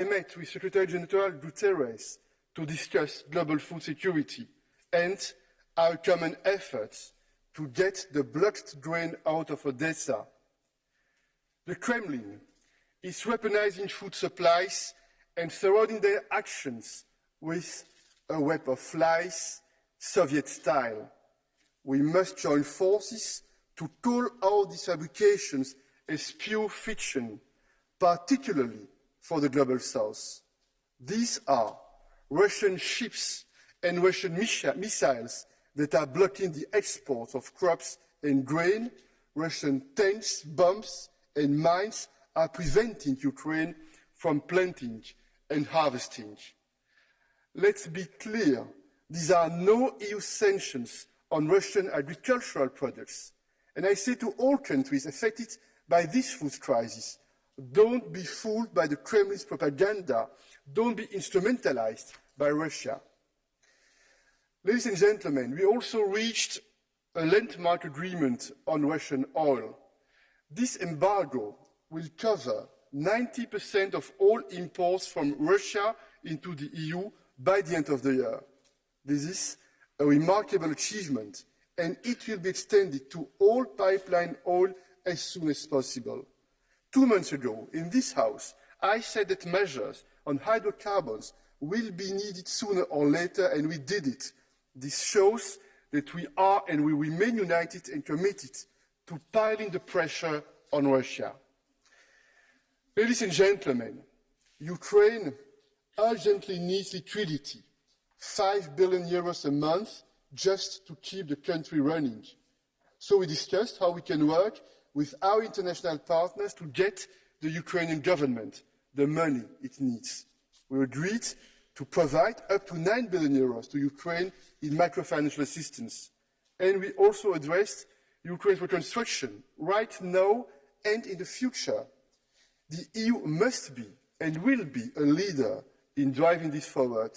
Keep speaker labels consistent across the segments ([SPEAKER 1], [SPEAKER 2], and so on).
[SPEAKER 1] I met with Secretary General Guterres to discuss global food security and our common efforts to get the blocked grain out of Odessa. The Kremlin is weaponizing food supplies and surrounding their actions with a web of lies, Soviet style. We must join forces to call out these fabrications as pure fiction, particularly for the global south. These are Russian ships and Russian missiles that are blocking the export of crops and grain. Russian tanks, bombs, and mines are preventing Ukraine from planting and harvesting. Let's be clear, these are no EU sanctions on Russian agricultural products. And I say to all countries affected by this food crisis, don't be fooled by the Kremlin's propaganda. Don't be instrumentalized by Russia. Ladies and gentlemen, we also reached a landmark agreement on Russian oil. This embargo will cover 90% of all imports from Russia into the EU by the end of the year. This is a remarkable achievement, and it will be extended to all pipeline oil as soon as possible. 2 months ago, in this House, I said that measures on hydrocarbons will be needed sooner or later, and we did it. This shows that we are and we remain united and committed to piling the pressure on Russia. Ladies and gentlemen, Ukraine urgently needs liquidity, 5 billion euros a month just to keep the country running. So we discussed how we can work with our international partners to get the Ukrainian government the money it needs. We agreed to provide up to 9 billion euros to Ukraine in macro-financial assistance. And we also addressed Ukraine's reconstruction right now and in the future. The EU must be and will be a leader in driving this forward.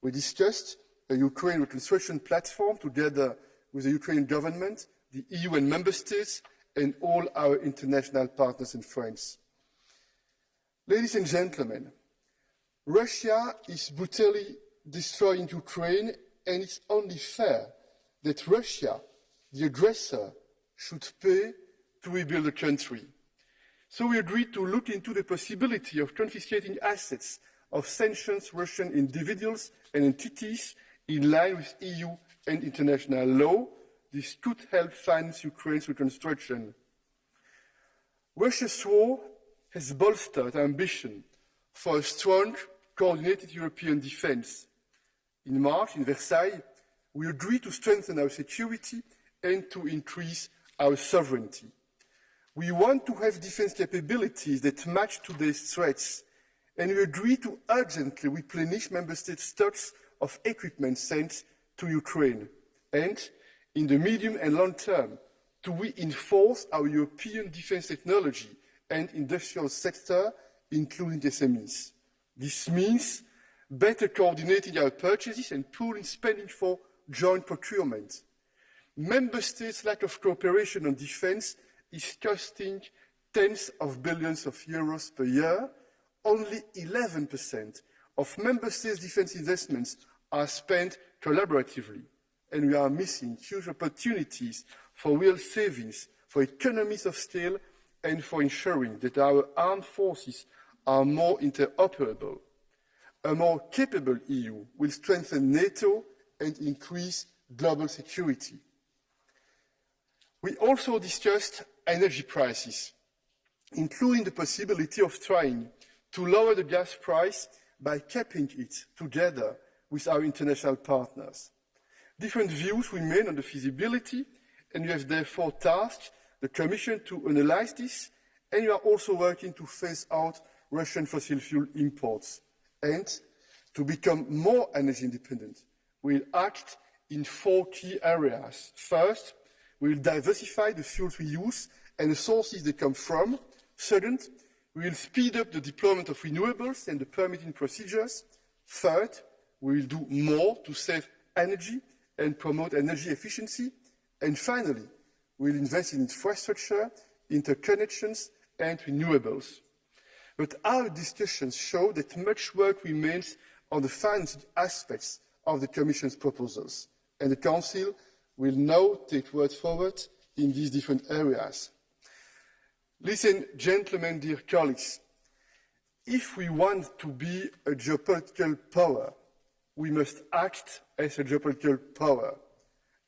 [SPEAKER 1] We discussed a Ukraine reconstruction platform together with the Ukrainian government, the EU and member states, and all our international partners and friends. Ladies and gentlemen, Russia is brutally destroying Ukraine, and it's only fair that Russia, the aggressor, should pay to rebuild the country. So we agreed to look into the possibility of confiscating assets of sanctioned Russian individuals and entities in line with EU and international law. This could help finance Ukraine's reconstruction. Russia's war has bolstered ambition for a strong, coordinated European defense. In March, in Versailles, we agreed to strengthen our security and to increase our sovereignty. We want to have defense capabilities that match today's threats, and we agreed to urgently replenish member states' stocks of equipment sent to Ukraine, and in the medium and long term, to reinforce our European defense technology and industrial sector, including SMEs. This means better coordinating our purchases and pooling spending for joint procurement. Member states' lack of cooperation on defense is costing tens of billions of euros per year. Only 11% of member states' defense investments are spent collaboratively, and we are missing huge opportunities for real savings, for economies of scale, and for ensuring that our armed forces are more interoperable. A more capable EU will strengthen NATO and increase global security. We also discussed energy prices, including the possibility of trying to lower the gas price by capping it together with our international partners. Different views remain on the feasibility, and we have therefore tasked the Commission to analyze this, and we are also working to phase out Russian fossil fuel imports. And to become more energy independent, we will act in 4 key areas. First, we will diversify the fuels we use and the sources they come from. Second, we will speed up the deployment of renewables and the permitting procedures. Third, we will do more to save energy and promote energy efficiency. And finally, we will invest in infrastructure, interconnections, and renewables. But our discussions show that much work remains on the financial aspects of the Commission's proposals, and the Council will now take words forward in these different areas. Listen, gentlemen, dear colleagues, if we want to be a geopolitical power, we must act as a geopolitical power.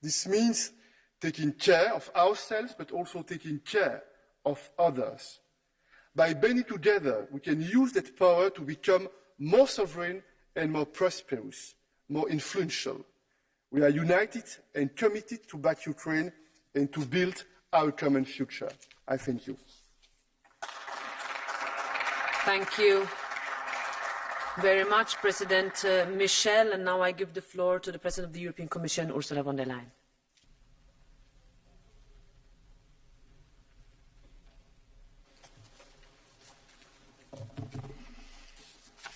[SPEAKER 1] This means taking care of ourselves, but also taking care of others. By banding together, we can use that power to become more sovereign and more prosperous, more influential. We are united and committed to back Ukraine and to build our common future. I thank you.
[SPEAKER 2] Thank you very much, President Michel. And now I give the floor to the President of the European Commission, Ursula von der Leyen.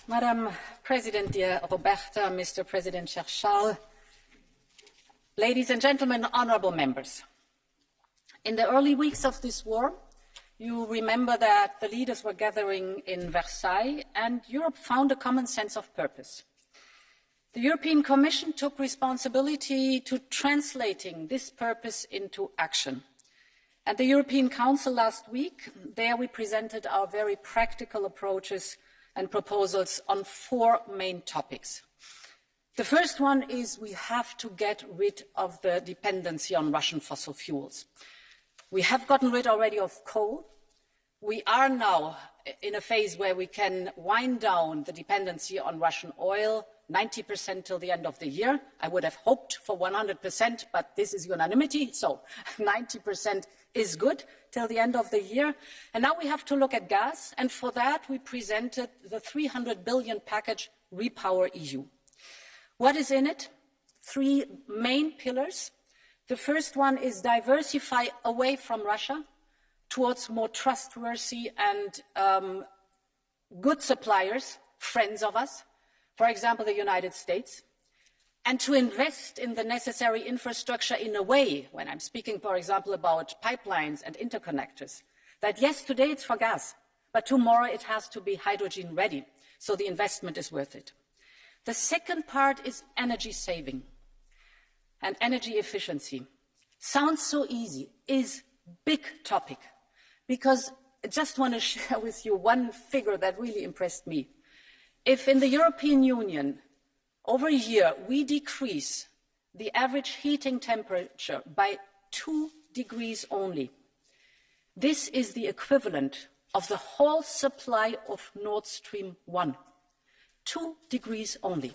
[SPEAKER 3] Madam President, dear Roberta, Mr. President, cher Charles, ladies and gentlemen, honourable members. In the early weeks of this war, you remember that the leaders were gathering in Versailles and Europe found a common sense of purpose. The European Commission took responsibility to translating this purpose into action. At the European Council last week, there we presented our very practical approaches and proposals on 4 main topics. The first one is we have to get rid of the dependency on Russian fossil fuels. We have gotten rid already of coal. We are now in a phase where we can wind down the dependency on Russian oil, 90% till the end of the year. I would have hoped for 100%, but this is unanimity, so 90% is good till the end of the year. And now we have to look at gas, and for that we presented the 300 billion package Repower EU. What is in it? 3 main pillars. The first one is diversify away from Russia towards more trustworthy and good suppliers, friends of us, for example, the United States, and to invest in the necessary infrastructure in a way, when I'm speaking, for example, about pipelines and interconnectors, that yes, today it's for gas, but tomorrow it has to be hydrogen ready, so the investment is worth it. The second part is energy saving and energy efficiency. Sounds so easy, is big topic, because I just want to share with you one figure that really impressed me. If in the European Union, over a year, we decrease the average heating temperature by 2 degrees only, this is the equivalent of the whole supply of Nord Stream 1. 2 degrees only.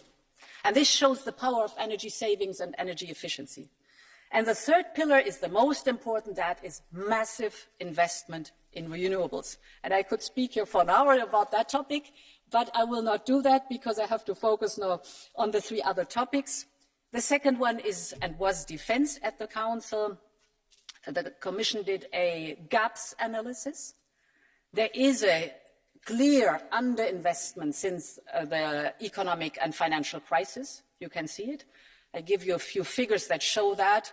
[SPEAKER 3] And this shows the power of energy savings and energy efficiency. And the third pillar is the most important, that is massive investment in renewables. And I could speak here for an hour about that topic, but I will not do that because I have to focus now on the 3 other topics. The second one is and was defense at the Council. The Commission did a gaps analysis. There is a clear underinvestment since the economic and financial crisis. You can see it. I give you a few figures that show that.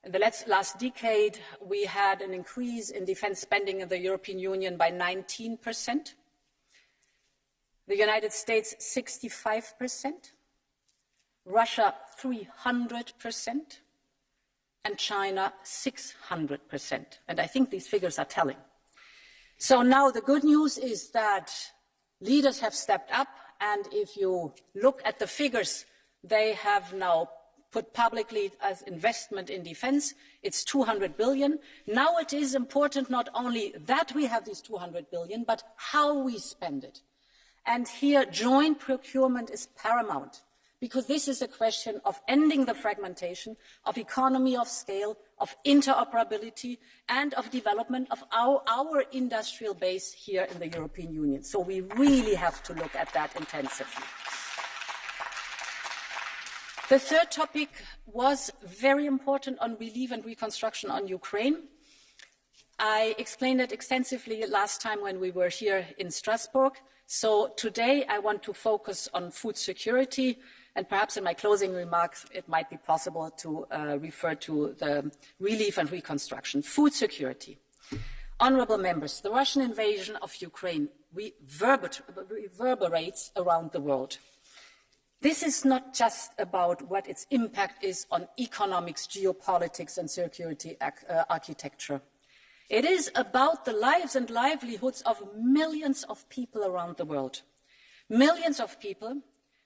[SPEAKER 3] In the last decade, we had an increase in defense spending in the European Union by 19%. The United States, 65%. Russia, 300%. And China, 600%. And I think these figures are telling. So now the good news is that leaders have stepped up, and if you look at the figures they have now put publicly as investment in defense, it's 200 billion. Now it is important not only that we have these 200 billion, but how we spend it. And here joint procurement is paramount, because this is a question of ending the fragmentation, of economy of scale, of interoperability, and of development of our industrial base here in the European Union. So we really have to look at that intensively. The third topic was very important on relief and reconstruction on Ukraine. I explained it extensively last time when we were here in Strasbourg. So today I want to focus on food security, and perhaps in my closing remarks it might be possible to refer to the relief and reconstruction. Food security. Honourable members, the Russian invasion of Ukraine reverberates around the world. This is not just about what its impact is on economics, geopolitics and security architecture. It is about the lives and livelihoods of millions of people around the world. Millions of people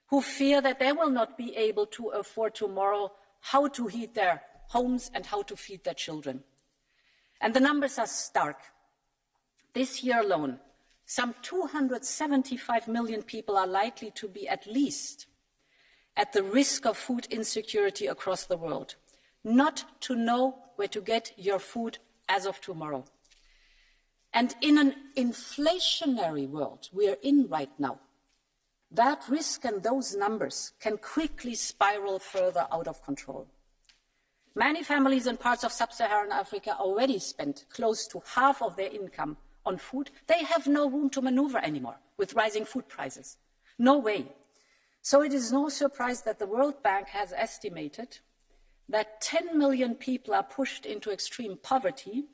[SPEAKER 3] who fear that they will not be able to afford tomorrow how to heat their homes and how to feed their children. And the numbers are stark. This year alone, some 275 million people are likely to be at least at the risk of food insecurity across the world, not to know where to get your food as of tomorrow. And in an inflationary world we are in right now, that risk and those numbers can quickly spiral further out of control. Many families in parts of sub-Saharan Africa already spend close to half of their income on food. They have no room to maneuver anymore with rising food prices. No way. So it is no surprise that the World Bank has estimated that 10 million people are pushed into extreme poverty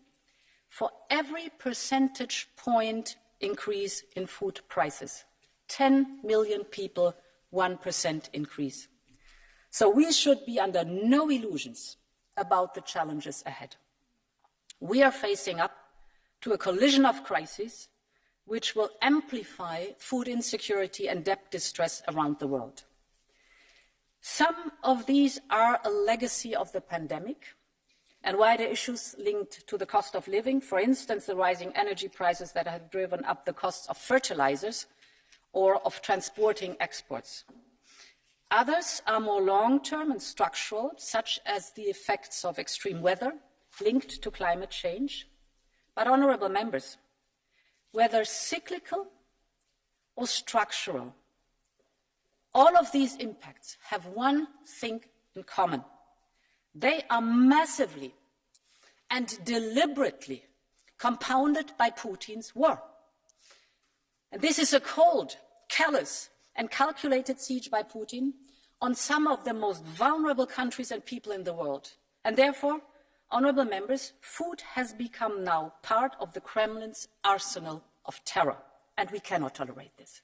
[SPEAKER 3] for every percentage point increase in food prices. 10 million people, 1% increase. So we should be under no illusions about the challenges ahead. We are facing up to a collision of crises which will amplify food insecurity and debt distress around the world. Some of these are a legacy of the pandemic and wider issues linked to the cost of living, for instance, the rising energy prices that have driven up the costs of fertilizers or of transporting exports. Others are more long-term and structural, such as the effects of extreme weather linked to climate change. But, honourable members, whether cyclical or structural, all of these impacts have one thing in common. They are massively and deliberately compounded by Putin's war. And this is a cold, callous and calculated siege by Putin on some of the most vulnerable countries and people in the world. And therefore, honourable members, food has become now part of the Kremlin's arsenal of terror, and we cannot tolerate this.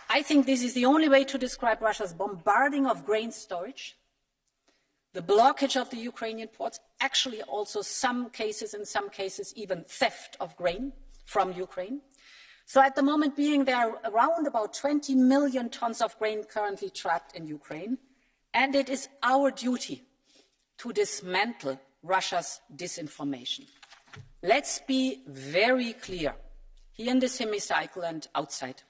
[SPEAKER 3] I think this is the only way to describe Russia's bombarding of grain storage, the blockage of the Ukrainian ports, actually also in some cases even theft of grain from Ukraine. So at the moment being, there are around about 20 million tons of grain currently trapped in Ukraine, and it is our duty to dismantle Russia's disinformation. Let's be very clear, here in this hemicycle and outside.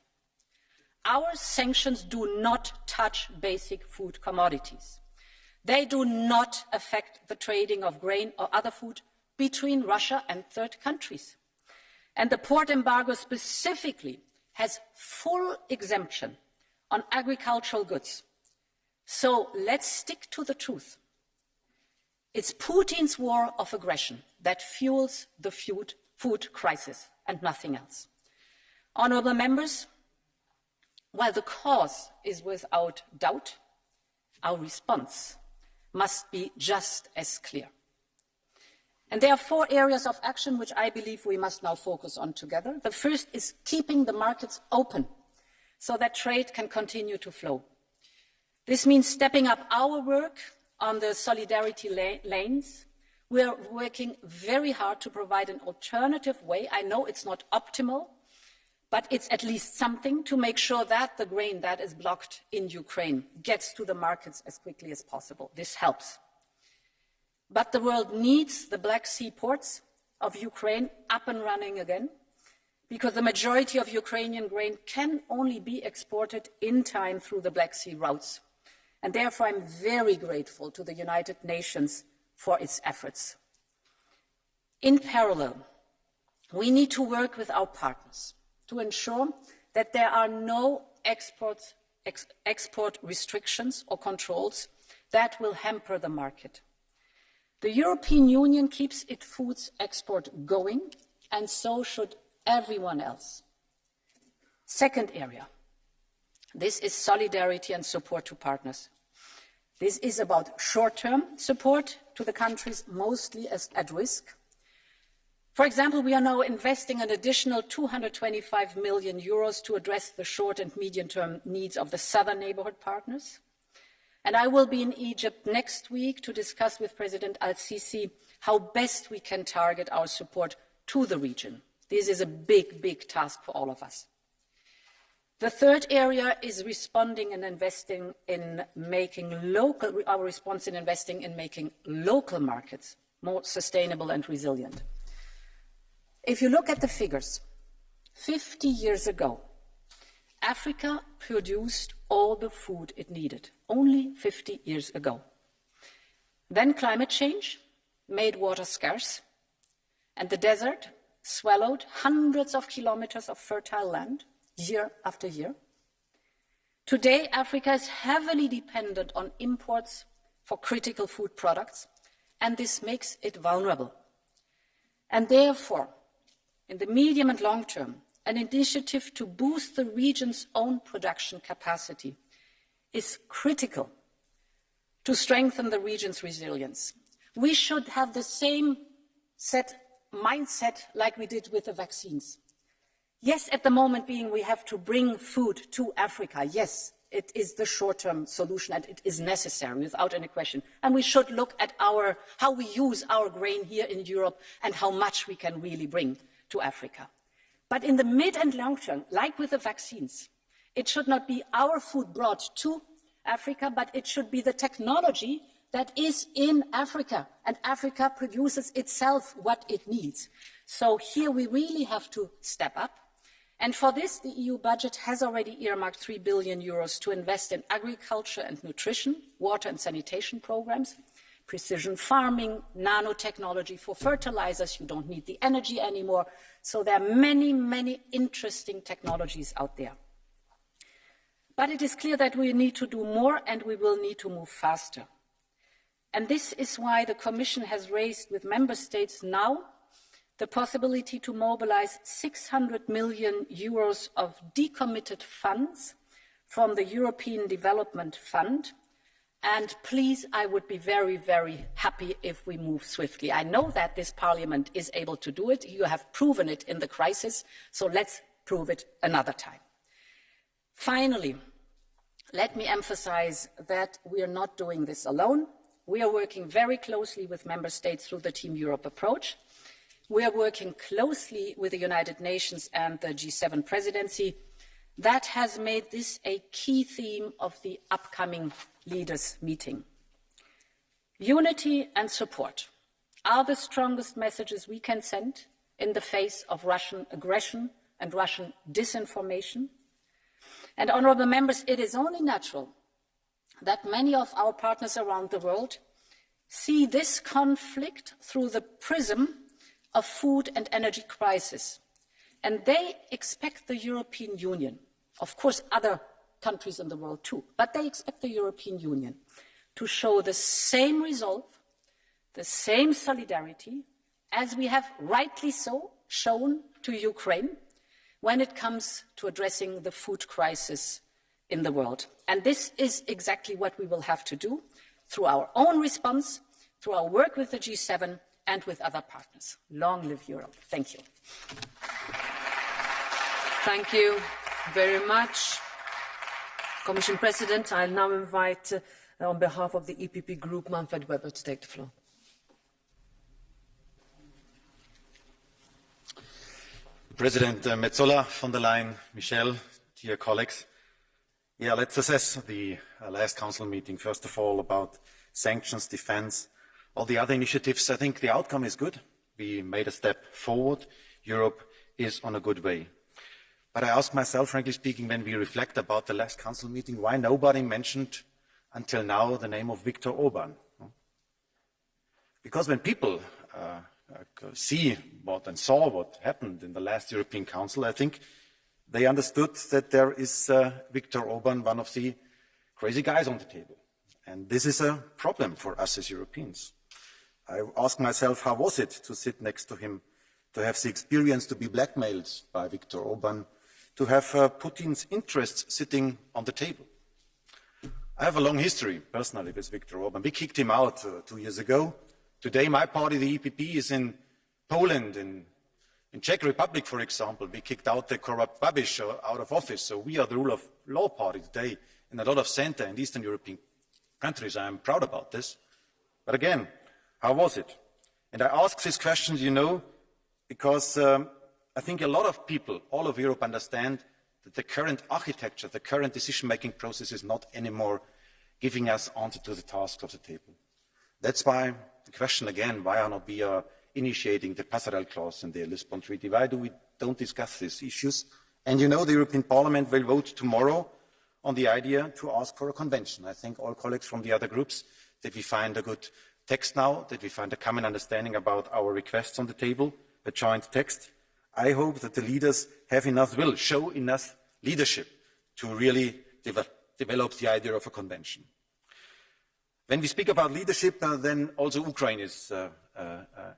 [SPEAKER 3] Our sanctions do not touch basic food commodities. They do not affect the trading of grain or other food between Russia and third countries. And the port embargo specifically has full exemption on agricultural goods. So let's stick to the truth. It's Putin's war of aggression that fuels the food crisis and nothing else. Honourable members, while the cause is without doubt, our response must be just as clear. And there are 4 areas of action which I believe we must now focus on together. The first is keeping the markets open so that trade can continue to flow. This means stepping up our work on the solidarity lanes. We are working very hard to provide an alternative way. I know it's not optimal, but it's at least something to make sure that the grain that is blocked in Ukraine gets to the markets as quickly as possible. This helps. But the world needs the Black Sea ports of Ukraine up and running again, because the majority of Ukrainian grain can only be exported in time through the Black Sea routes. And therefore, I'm very grateful to the United Nations for its efforts. In parallel, we need to work with our partners to ensure that there are no export restrictions or controls that will hamper the market. The European Union keeps its foods export going, and so should everyone else. Second area, this is solidarity and support to partners. This is about short-term support to the countries mostly at risk. For example, we are now investing an additional 225 million euros to address the short and medium-term needs of the southern neighbourhood partners. And I will be in Egypt next week to discuss with President al-Sisi how best we can target our support to the region. This is a big, big task for all of us. The third area is responding and investing in making our response in investing in making local markets more sustainable and resilient. If you look at the figures, 50 years ago, Africa produced all the food it needed, only 50 years ago. Then climate change made water scarce, and the desert swallowed hundreds of kilometers of fertile land, year after year. Today, Africa is heavily dependent on imports for critical food products, and this makes it vulnerable. And therefore, in the medium and long term, an initiative to boost the region's own production capacity is critical to strengthen the region's resilience. We should have the same mindset like we did with the vaccines. Yes, at the moment being, we have to bring food to Africa. Yes, it is the short-term solution and it is necessary without any question. And we should look at how we use our grain here in Europe and how much we can really bring to Africa. But in the mid and long term, like with the vaccines, it should not be our food brought to Africa, but it should be the technology that is in Africa, and Africa produces itself what it needs. So here we really have to step up. And for this, the EU budget has already earmarked 3 billion euros to invest in agriculture and nutrition, water and sanitation programs, precision farming, nanotechnology for fertilizers. You don't need the energy anymore. So there are many, many interesting technologies out there. But it is clear that we need to do more and we will need to move faster. And this is why the Commission has raised with Member States now the possibility to mobilize 600 million euros of decommitted funds from the European Development Fund. And please, I would be very, very happy if we move swiftly. I know that this Parliament is able to do it. You have proven it in the crisis, so let's prove it another time. Finally, let me emphasize that we are not doing this alone. We are working very closely with Member States through the Team Europe approach. We are working closely with the United Nations and the G7 presidency. That has made this a key theme of the upcoming leaders' meeting. Unity and support are the strongest messages we can send in the face of Russian aggression and Russian disinformation. And honourable members, it is only natural that many of our partners around the world see this conflict through the prism of food and energy crisis. And they expect the European Union, of course other countries in the world too, but they expect the European Union to show the same resolve, the same solidarity, as we have rightly so shown to Ukraine when it comes to addressing the food crisis in the world. And this is exactly what we will have to do through our own response, through our work with the G7 and with other partners. Long live Europe. Thank you.
[SPEAKER 2] Thank you very much, Commission President. I'll now invite, on behalf of the EPP Group, Manfred Weber to take the floor.
[SPEAKER 4] President Metsola, von der Leyen, Michel, dear colleagues. Yeah, let's assess the last Council meeting. First of all, about sanctions, defense, all the other initiatives. I think the outcome is good. We made a step forward. Europe is on a good way. But I ask myself, frankly speaking, when we reflect about the last Council meeting, why nobody mentioned until now the name of Viktor Orban? Because when people see what and saw what happened in the last European Council, I think they understood that there is Viktor Orban, one of the crazy guys on the table. And this is a problem for us as Europeans. I ask myself, how was it to sit next to him, to have the experience to be blackmailed by Viktor Orban, to have Putin's interests sitting on the table? I have a long history, personally, with Viktor Orban. We kicked him out 2 years ago Today, my party, the EPP, is in Poland, in Czech Republic, for example. We kicked out the corrupt Babiš out of office, so we are the rule of law party today in a lot of Centre and Eastern European countries. I am proud about this. But again, how was it? And I ask these questions, because I think a lot of people, all of Europe, understand that the current architecture, the current decision-making process is not anymore giving us answer to the tasks of the table. That's why the question again, why are not we initiating the passerelle clause in the Lisbon Treaty? Why do we don't discuss these issues? And the European Parliament will vote tomorrow on the idea to ask for a convention. I thank all colleagues from the other groups that we find a good text now, that we find a common understanding about our requests on the table, a joint text. I hope that the leaders have enough will, show enough leadership to really develop the idea of a convention. When we speak about leadership, then also Ukraine is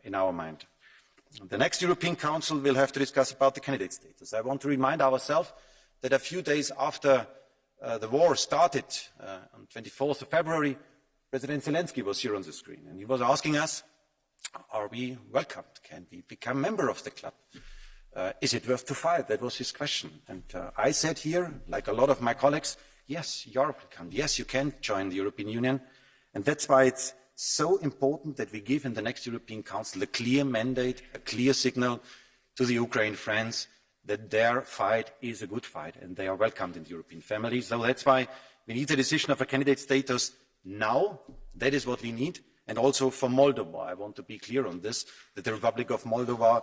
[SPEAKER 4] in our mind. The next European Council will have to discuss about the candidate status. I want to remind ourselves that a few days after the war started, on 24th of February, President Zelensky was here on the screen, and he was asking us, are we welcomed? Can we become member of the club? Is it worth to fight? That was his question. And I said here, like a lot of my colleagues, yes, you are welcome. Yes, you can join the European Union. And that's why it's so important that we give in the next European Council a clear mandate, a clear signal to the Ukraine friends that their fight is a good fight and they are welcomed in the European family. So that's why we need a decision of a candidate status now. That is what we need. And also for Moldova, I want to be clear on this, that the Republic of Moldova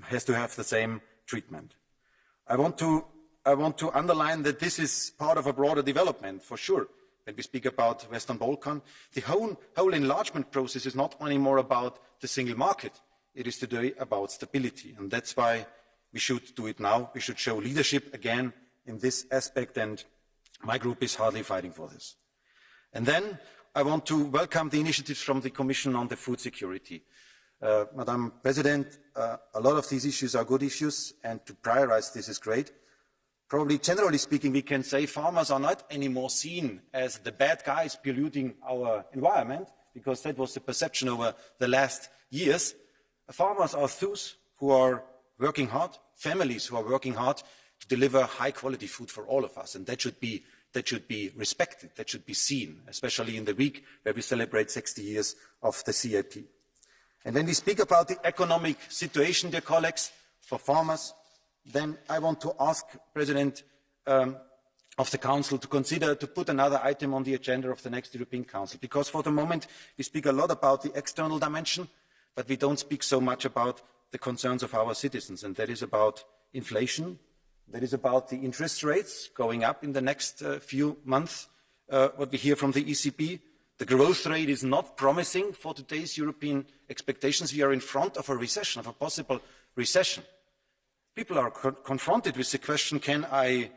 [SPEAKER 4] has to have the same treatment. I want to underline that this is part of a broader development, for sure. When we speak about Western Balkan, the whole enlargement process is not anymore about the single market. It is today about stability. And that's why we should do it now. We should show leadership again in this aspect, and my group is hardly fighting for this. And then I want to welcome the initiatives from the Commission on the food security. Madam President, a lot of these issues are good issues, and to prioritize this is great. Probably, generally speaking, we can say farmers are not anymore seen as the bad guys polluting our environment, because that was the perception over the last years. Farmers are those who are working hard, families who are working hard to deliver high-quality food for all of us, and that should be respected, that should be seen, especially in the week where we celebrate 60 years of the CAP. And when we speak about the economic situation, dear colleagues, for farmers, then I want to ask President of the Council to consider to put another item on the agenda of the next European Council, because for the moment we speak a lot about the external dimension, but we don't speak so much about the concerns of our citizens, and that is about inflation, that is about the interest rates going up in the next few months, what we hear from the ECB. The growth rate is not promising for today's European expectations. We are in front of a recession, of a possible recession. People are confronted with the question, can I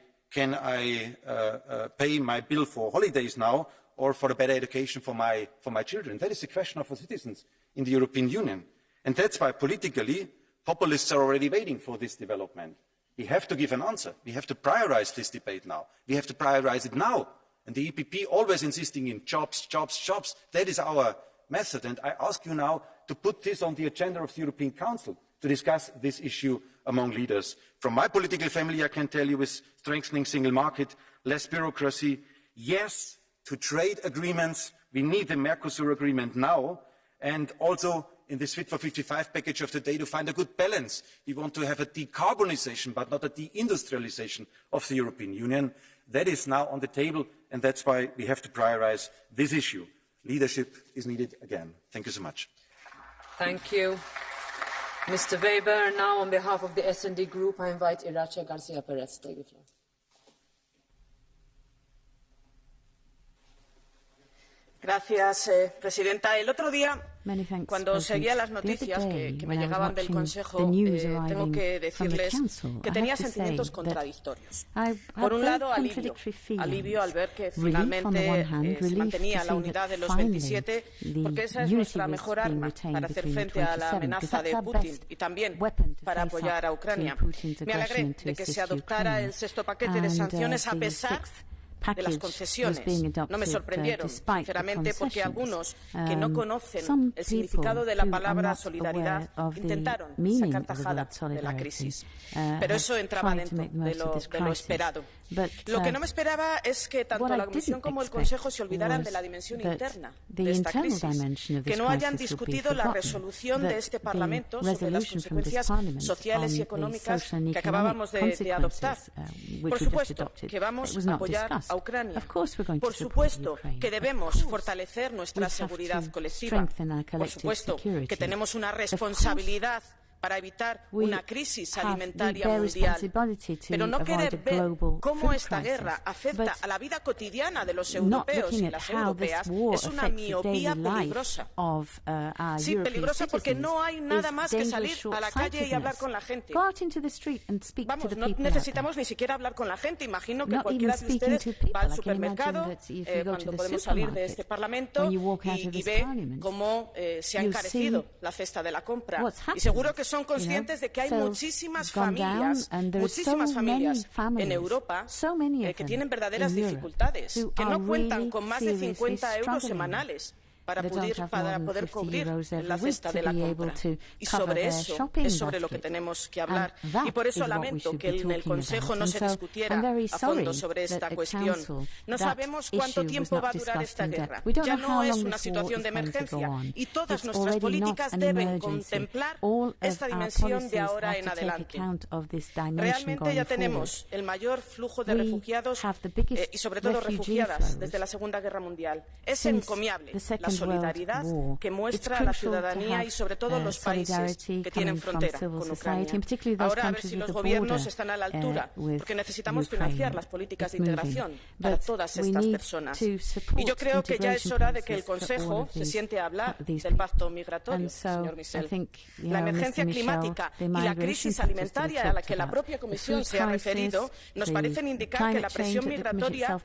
[SPEAKER 4] pay my bill for holidays now or for a better education for my children? That is the question of our citizens in the European Union. And that's why politically, populists are already waiting for this development. We have to give an answer. We have to prioritize this debate now. We have to prioritize it now. And the EPP always insisting in jobs, jobs, jobs. That is our method. And I ask you now to put this on the agenda of the European Council, to discuss this issue among leaders. From my political family, I can tell you, with strengthening single market, less bureaucracy, yes to trade agreements. We need the Mercosur agreement now. And also in this Fit for 55 package of today to find a good balance. We want to have a decarbonization, but not a deindustrialization of the European Union. That is now on the table, and that's why we have to prioritize this issue. Leadership is needed again. Thank you so much.
[SPEAKER 2] Thank you, Mr. Weber. Now, on behalf of the S&D Group, I invite Irache Garcia Perez to take the floor.
[SPEAKER 5] Gracias, Presidenta. El otro día, cuando seguía las noticias que me llegaban del Consejo, tengo que decirles que tenía sentimientos contradictorios. Por un lado, alivio al ver que finalmente se mantenía la unidad de los 27, porque esa es nuestra mejor arma para hacer frente a la amenaza de Putin y también para apoyar a Ucrania. Me alegré de que se adoptara el sexto paquete de sanciones a pesar de las concesiones no me sorprendieron, sinceramente, porque algunos que no conocen el significado de la palabra solidaridad intentaron sacar tajada de la crisis. Pero eso entraba dentro de lo esperado. Lo que no me esperaba es que tanto la Comisión como el Consejo se olvidaran de la dimensión interna de esta crisis, que no hayan discutido la resolución de este Parlamento sobre las consecuencias sociales y económicas que acabábamos de adoptar. Por supuesto que vamos a apoyar a Ucrania. Por supuesto que debemos fortalecer nuestra seguridad colectiva. Por supuesto que tenemos una responsabilidad para evitar una crisis alimentaria mundial. Pero no querer ver cómo esta guerra afecta a la vida cotidiana de los europeos y las europeas es una miopía peligrosa. Sí, peligrosa porque no hay nada más que salir a la calle y hablar con la gente. Vamos, no necesitamos ni siquiera hablar con la gente. Imagino que cualquiera de ustedes va al supermercado cuando podemos salir de este Parlamento y ve cómo se ha encarecido la cesta de la compra. Y seguro que son conscientes de que hay muchísimas familias en Europa que tienen verdaderas dificultades, que no cuentan con más de 50 euros semanales para poder cubrir la cesta de la compra. Y sobre eso es sobre lo que tenemos que hablar. Y por eso lamento que en el Consejo no se discutiera a fondo sobre esta cuestión. No sabemos cuánto tiempo va a durar esta guerra. Ya no es una situación de emergencia. Y todas nuestras políticas deben contemplar esta dimensión de ahora en adelante. Realmente ya tenemos el mayor flujo de refugiados y sobre todo refugiadas desde la Segunda Guerra Mundial. Es encomiable la solidaridad que muestra la ciudadanía y sobre todo los países que tienen frontera con Ucrania. Ahora a ver si los gobiernos están a la altura, porque necesitamos financiar las políticas de integración para todas estas personas. Y yo creo que ya es hora de que el Consejo se siente a hablar del pacto migratorio, señor Michel. La emergencia climática y la crisis alimentaria a la que la propia Comisión se ha referido nos parecen indicar que la presión migratoria